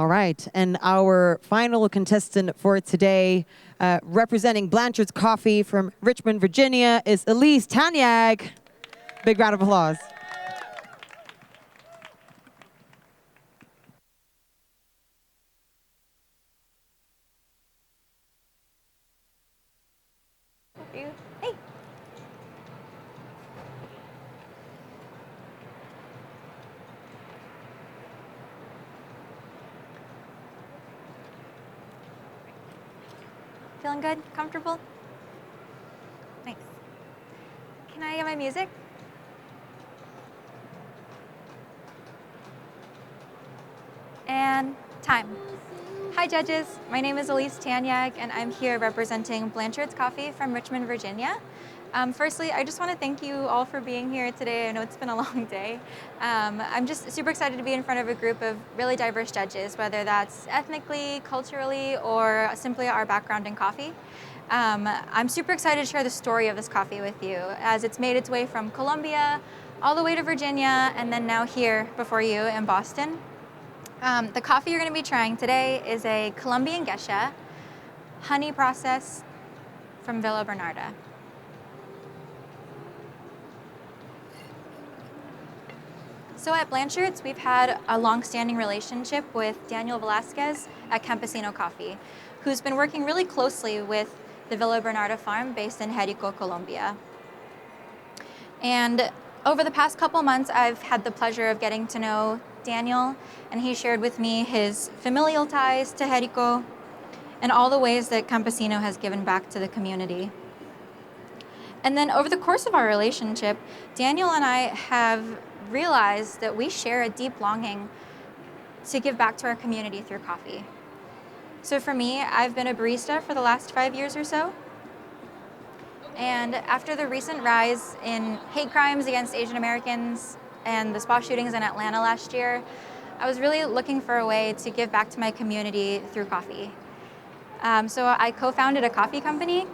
All right, and our final contestant for today, representing Blanchard's Coffee from Richmond, Virginia, is Elise Tanyag. Big round of applause. Hey. Feeling good? Comfortable? Nice. Can I get my music? And time. Hi judges, my name is Elise Tanyag and I'm here representing Blanchard's Coffee from Richmond, Virginia. Firstly, I just want to thank you all for being here today. I know it's been a long day. I'm just super excited to be in front of a group of really diverse judges, whether that's ethnically, culturally, or simply our background in coffee. I'm super excited to share the story of this coffee with you as it's made its way from Colombia all the way to Virginia and then now here before you in Boston. The coffee you're going to be trying today is a Colombian Geisha honey process from Villa Bernarda. So at Blanchard's, we've had a long-standing relationship with Daniel Velasquez at Campesino Coffee, who's been working really closely with the Villa Bernarda farm based in Jerico, Colombia. And over the past couple months, I've had the pleasure of getting to know Daniel, and he shared with me his familial ties to Jerico and all the ways that Campesino has given back to the community. And then over the course of our relationship, Daniel and I have realized that we share a deep longing to give back to our community through coffee. So for me, I've been a barista for the last 5 years or so. And after the recent rise in hate crimes against Asian Americans and the spa shootings in Atlanta last year, I was really looking for a way to give back to my community through coffee. So I co-founded a coffee company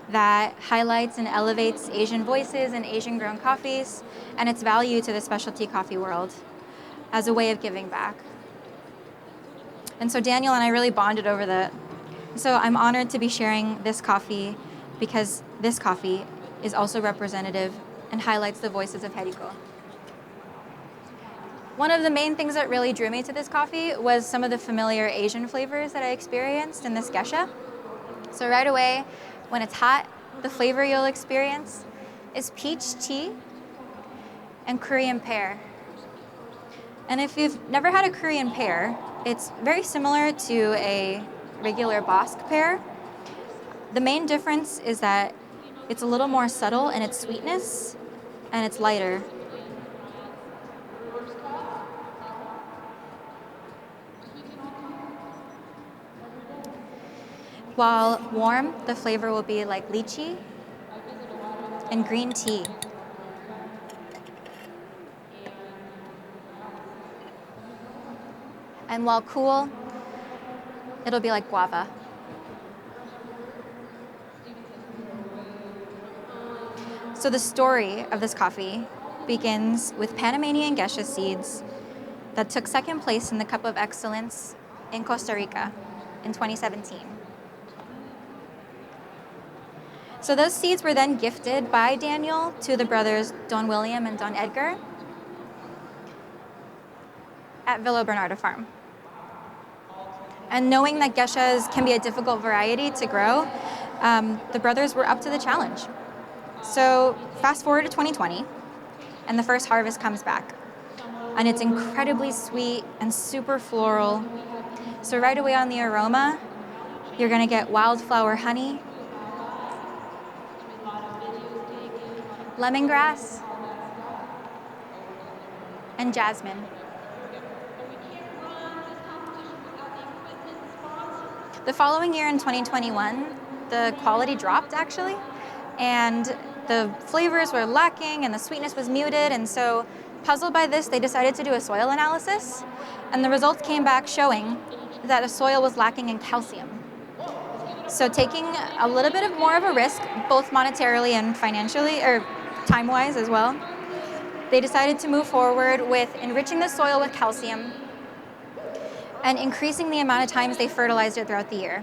that highlights and elevates Asian voices and Asian-grown coffees and its value to the specialty coffee world as a way of giving back. And so Daniel and I really bonded over that. So I'm honored to be sharing this coffee because this coffee is also representative and highlights the voices of Jerico. One of the main things that really drew me to this coffee was some of the familiar Asian flavors that I experienced in this geisha. So right away, when it's hot, the flavor you'll experience is peach tea and Korean pear. And if you've never had a Korean pear, it's very similar to a regular Bosque pear. The main difference is that it's a little more subtle in its sweetness and it's lighter. While warm, the flavor will be like lychee and green tea. And while cool, it'll be like guava. So the story of this coffee begins with Panamanian geisha seeds that took second place in the Cup of Excellence in Costa Rica in 2017. So those seeds were then gifted by Daniel to the brothers Don William and Don Edgar at Villa Bernarda Farm. And knowing that geishas can be a difficult variety to grow, the brothers were up to the challenge. So fast forward to 2020, and the first harvest comes back. And it's incredibly sweet and super floral. So right away on the aroma, you're gonna get wildflower honey, lemongrass, and jasmine. The following year in 2021, the quality dropped actually, and the flavors were lacking and the sweetness was muted, and so puzzled by this, they decided to do a soil analysis, and the results came back showing that the soil was lacking in calcium. So taking a little bit more of a risk, both monetarily and financially, or time-wise as well, they decided to move forward with enriching the soil with calcium and increasing the amount of times they fertilized it throughout the year,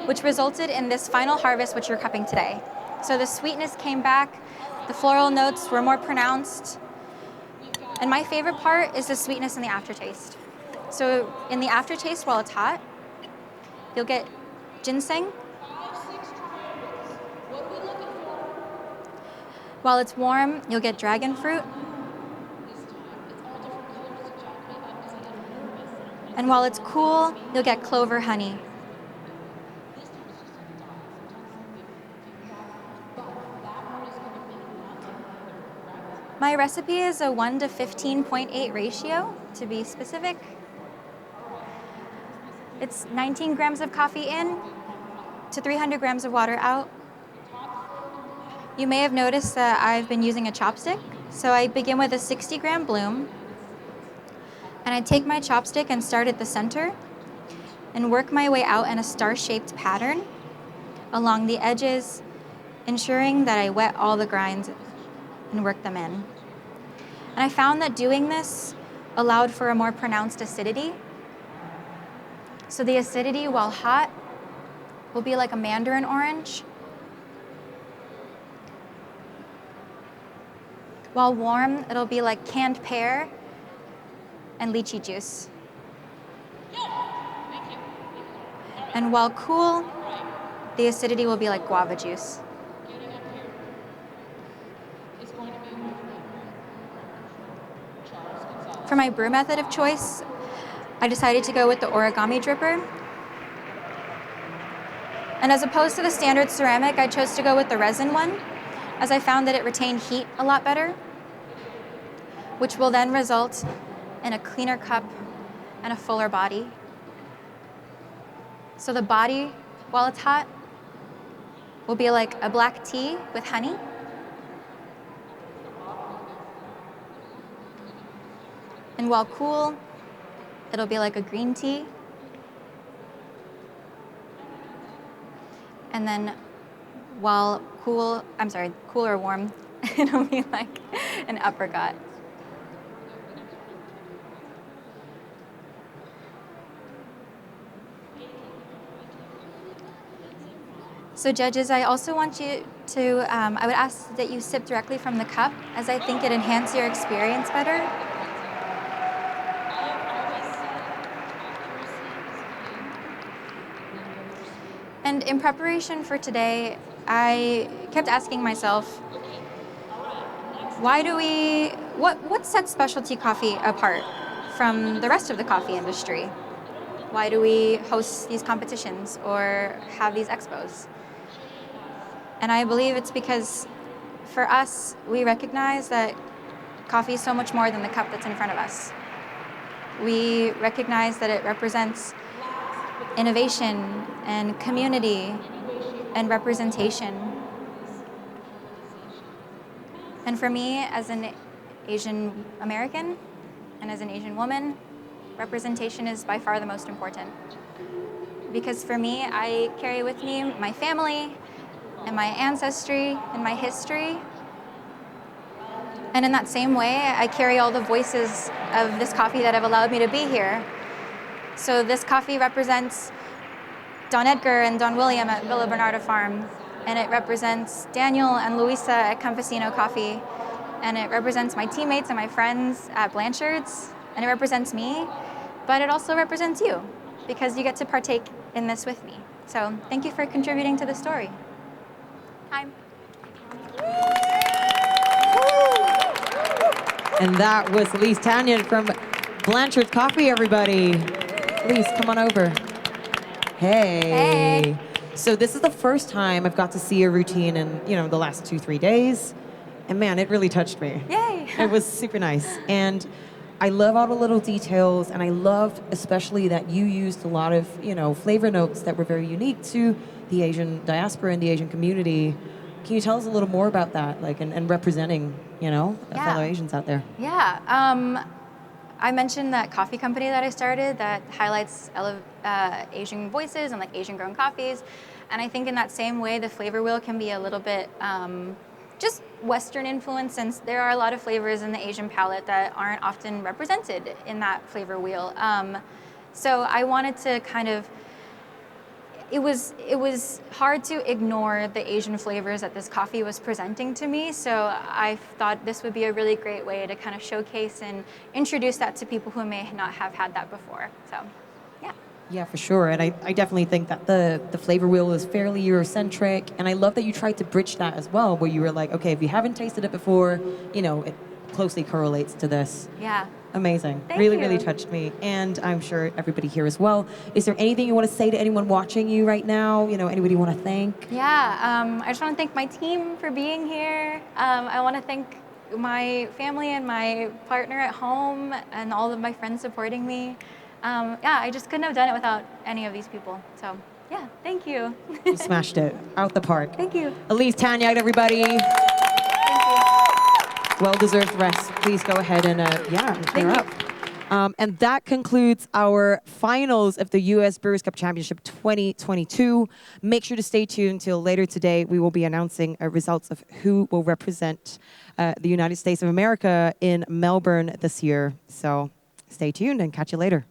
which resulted in this final harvest, which you're cupping today. So the sweetness came back, the floral notes were more pronounced, and my favorite part is the sweetness and the aftertaste. So in the aftertaste, while it's hot, you'll get ginseng. While it's warm, you'll get dragon fruit. And while it's cool, you'll get clover honey. My recipe is a 1 to 15.8 ratio, to be specific. It's 19 grams of coffee in to 300 grams of water out. You may have noticed that I've been using a chopstick. So I begin with a 60-gram bloom, and I take my chopstick and start at the center and work my way out in a star-shaped pattern along the edges, ensuring that I wet all the grinds and work them in. And I found that doing this allowed for a more pronounced acidity. So the acidity, while hot, will be like a mandarin orange. While warm, it'll be like canned pear and lychee juice. And while cool, the acidity will be like guava juice. For my brew method of choice, I decided to go with the origami dripper. And as opposed to the standard ceramic, I chose to go with the resin one, as I found that it retained heat a lot better, which will then result in a cleaner cup and a fuller body. So the body, while it's hot, will be like a black tea with honey. And while cool, it'll be like a green tea. And then while cool or warm, it'll be like an apricot. So judges, I also want you to, I would ask that you sip directly from the cup, as I think it enhances your experience better. And in preparation for today, I kept asking myself, what sets specialty coffee apart from the rest of the coffee industry? Why do we host these competitions or have these expos? And I believe it's because for us, we recognize that coffee is so much more than the cup that's in front of us. We recognize that it represents innovation and community and representation. And for me, as an Asian American and as an Asian woman, representation is by far the most important. Because for me, I carry with me my family and my ancestry and my history. And in that same way, I carry all the voices of this coffee that have allowed me to be here. So this coffee represents Don Edgar and Don William at Villa Bernarda Farm, and it represents Daniel and Luisa at Campesino Coffee, and it represents my teammates and my friends at Blanchard's, and it represents me, but it also represents you, because you get to partake in this with me. So thank you for contributing to the story. Time. And that was Elise Tanyag from Blanchard's Coffee, everybody. Elise, come on over. Hey. So this is the first time I've got to see your routine in, the last 2-3 days. And man, it really touched me. Yay. It was super nice. And I love all the little details, and I loved especially that you used a lot of, flavor notes that were very unique to the Asian diaspora and the Asian community. Can you tell us a little more about that, and representing, fellow Asians out there? Yeah. I mentioned that coffee company that I started that highlights Asian voices and Asian grown coffees. And I think in that same way, the flavor wheel can be a little bit just Western influence, since there are a lot of flavors in the Asian palette that aren't often represented in that flavor wheel. So I wanted to kind of, it was hard to ignore the Asian flavors that this coffee was presenting to me. So I thought this would be a really great way to kind of showcase and introduce that to people who may not have had that before. So, yeah. Yeah, for sure. And I definitely think that the flavor wheel is fairly Eurocentric. And I love that you tried to bridge that as well, where you were like, okay, if you haven't tasted it before, you know, it closely correlates to this. Yeah. Amazing. Thank really, you. really touched me. And I'm sure everybody here as well. Is there anything you want to say to anyone watching you right now? You know, anybody you want to thank? Yeah, I just want to thank my team for being here. I want to thank my family and my partner at home and all of my friends supporting me. Yeah, I just couldn't have done it without any of these people. So, yeah, thank you. You smashed it. Out the park. Thank you. Elise, Tanyag, everybody. Thank you. Well-deserved rest. Please go ahead and, clear up. And that concludes our finals of the U.S. Brewers Cup Championship 2022. Make sure to stay tuned till later today. We will be announcing results of who will represent the United States of America in Melbourne this year. So stay tuned and catch you later.